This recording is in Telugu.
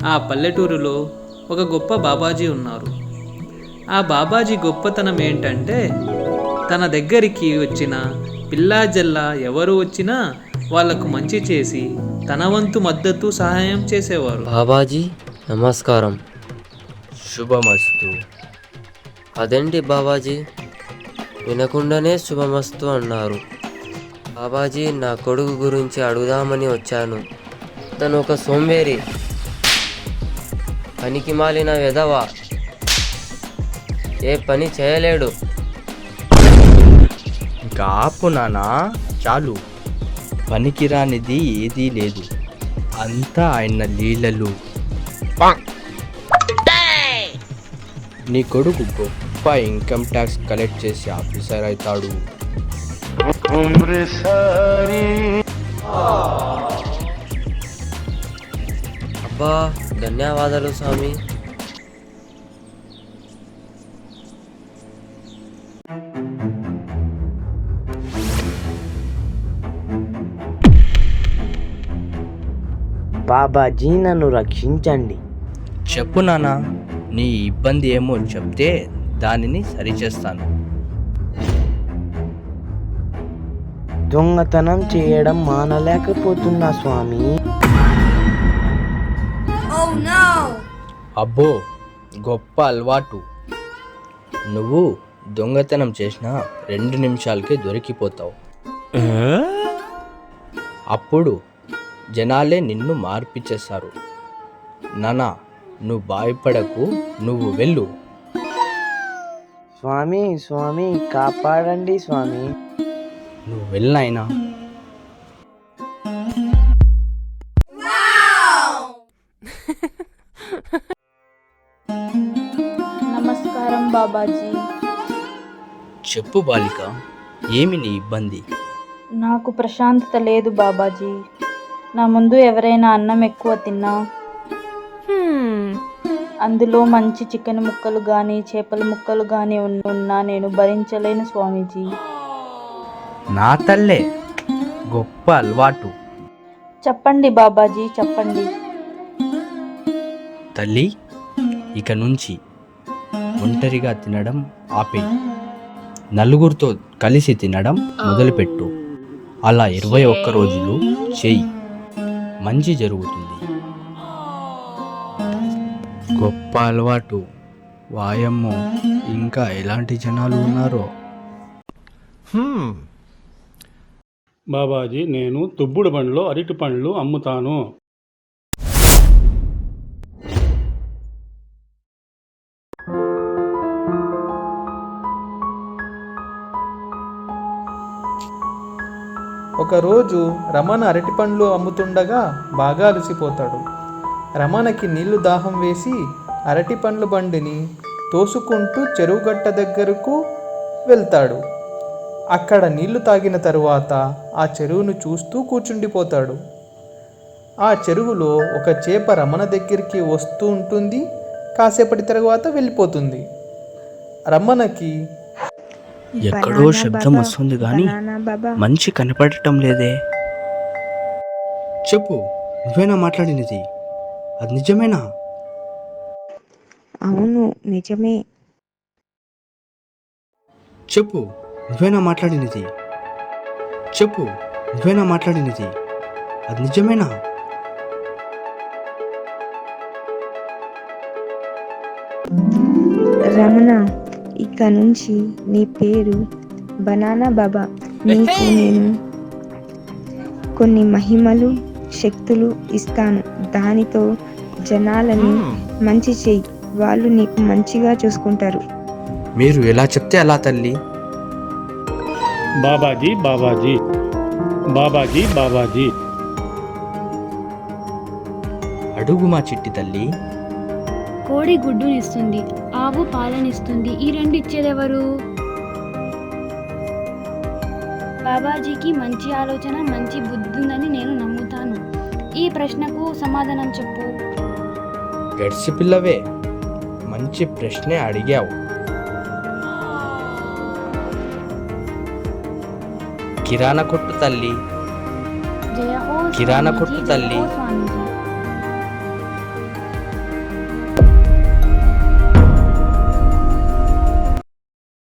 ఆ పల్లెటూరులో ఒక గొప్ప బాబాజీ ఉన్నారు. ఆ బాబాజీ గొప్పతనం ఏంటంటే తన దగ్గరికి వచ్చిన పిల్లా జల్లా ఎవరు వచ్చినా వాళ్లకు మంచి చేసి తన వంతు మద్దతు సహాయం చేసేవారు. బాబాజీ నమస్కారం. శుభమస్తు. అదేంటి బాబాజీ, వినకుండానే శుభమస్తు అన్నారు? బాబాజీ, నా కొడుకు గురించి అడుగుదామని వచ్చాను. తను ఒక సోంబేరి, పనికి మాలిన వెధవ, ఏ పని చేయలేడు. ఇంకా ఆపు నానా, చాలు. పనికిరానిది ఏదీ లేదు, అంతా ఆయన లీలలు. నీ కొడుకు గొప్ప ఇన్కమ్ ట్యాక్స్ కలెక్ట్ చేసి ఆఫీసర్ అవుతాడు. అబ్బా, ధన్యవాదాలు స్వామి. బాబాజీ, నన్ను రక్షించండి. చెప్పు నానా, నీ ఇబ్బంది ఏమో చెప్తే దానిని సరిచేస్తాను. దొంగతనం చేయడం మానలేకపోతున్నా స్వామి. అబ్బో, గొప్ప అలవాటు. నువ్వు దొంగతనం చేసిన 2 నిమిషాలకే దొరికిపోతావు. అప్పుడు జనాలే నిన్ను మార్పిచ్చేస్తారు. నానా, నువ్వు భయపడకు, నువ్వు వెళ్ళు. స్వామి, స్వామి, కాపాడండి స్వామి. నువ్వు వెళ్ళినాయినా. నమస్కారం బాబాజీ. చెప్పు బాలిక, ఏమి నీ ఇబ్బంది? నాకు ప్రశాంతత లేదు బాబాజీ. నా ముందు ఎవరైనా అన్నం ఎక్కువ తిన్నా, అందులో మంచి చికెన్ ముక్కలు కానీ చేపల ముక్కలు కానీ ఉన్నా నేను భరించలేను స్వామీజీ. నా తల్లే, గొప్ప అలవాటు. చెప్పండి బాబాజీ, చెప్పండి. తల్లి, ఇక నుంచి ఒంటరిగా తినడం ఆపేయి. నలుగురితో కలిసి తినడం మొదలుపెట్టు. అలా 21 రోజులు చెయ్యి, మంచి జరుగుతుంది. గొప్ప అలవాటు. వాయమ్మో, ఇంకా ఎలాంటి జనాలు ఉన్నారో. బాబాజీ, నేను తుబ్బుడు బండిలో అరటి పండ్లు అమ్ముతాను. ఒకరోజు రమణ అరటిపండ్లు అమ్ముతుండగా బాగా అలసిపోతాడు. రమణకి నీళ్లు దాహం వేసి అరటిపండ్ల బండిని తోసుకుంటూ చెరువుగట్ట దగ్గరకు వెళ్తాడు. అక్కడ నీళ్లు తాగిన తరువాత ఆ చెరువును చూస్తూ కూర్చుండిపోతాడు. ఆ చెరువులో ఒక చేప రమణ దగ్గరికి వస్తూ ఉంటుంది. కాసేపటి తర్వాత వెళ్ళిపోతుంది. రమణకి ఎక్కడో శబ్దం వస్తుంది కానీ మంచి కనపడటం లేదే. చెప్పు, నువ్వేనా మాట్లాడినది? అది నిజమేనా? అవును, నిజమే. చెప్పు, నువ్వేనా మాట్లాడినది? చెప్పు, నువ్వేనా మాట్లాడినది? అది నిజమేనా? రమణ, ఇక నుంచి నీ పేరు బనానా బాబా. నీకు నేను కొన్ని మహిమలు, శక్తులు ఇస్తాను. దానితో జనాలని మంచి చెయ్యి, వాళ్ళు నీకు మంచిగా చూసుకుంటారు. మీరు ఎలా చెప్తే అలా తల్లి. బాబాజీ, బాబాజీ, బాబాజీ, బాబాజీ. అడుగు మా చిట్టి తల్లి. కోడి గుడ్డునిస్తుంది, ఆవు పాలనిస్తుంది. ఈ 2 ఇచ్చేదెవరు? బాబాజీకి మంచి ఆలోచన, మంచి బుద్ధి ఉందని నేను నమ్ముతాను. ఈ ప్రశ్నకు సమాధానం చెప్పు. గడిచి పిల్లవే, మంచి ప్రశ్నే అడిగావు. కిరాణా కొట్టు తల్లి. జయ హో కిరాణా స్వామీజీ, కొట్టు జయ తల్లి. హో స్వామీజీ.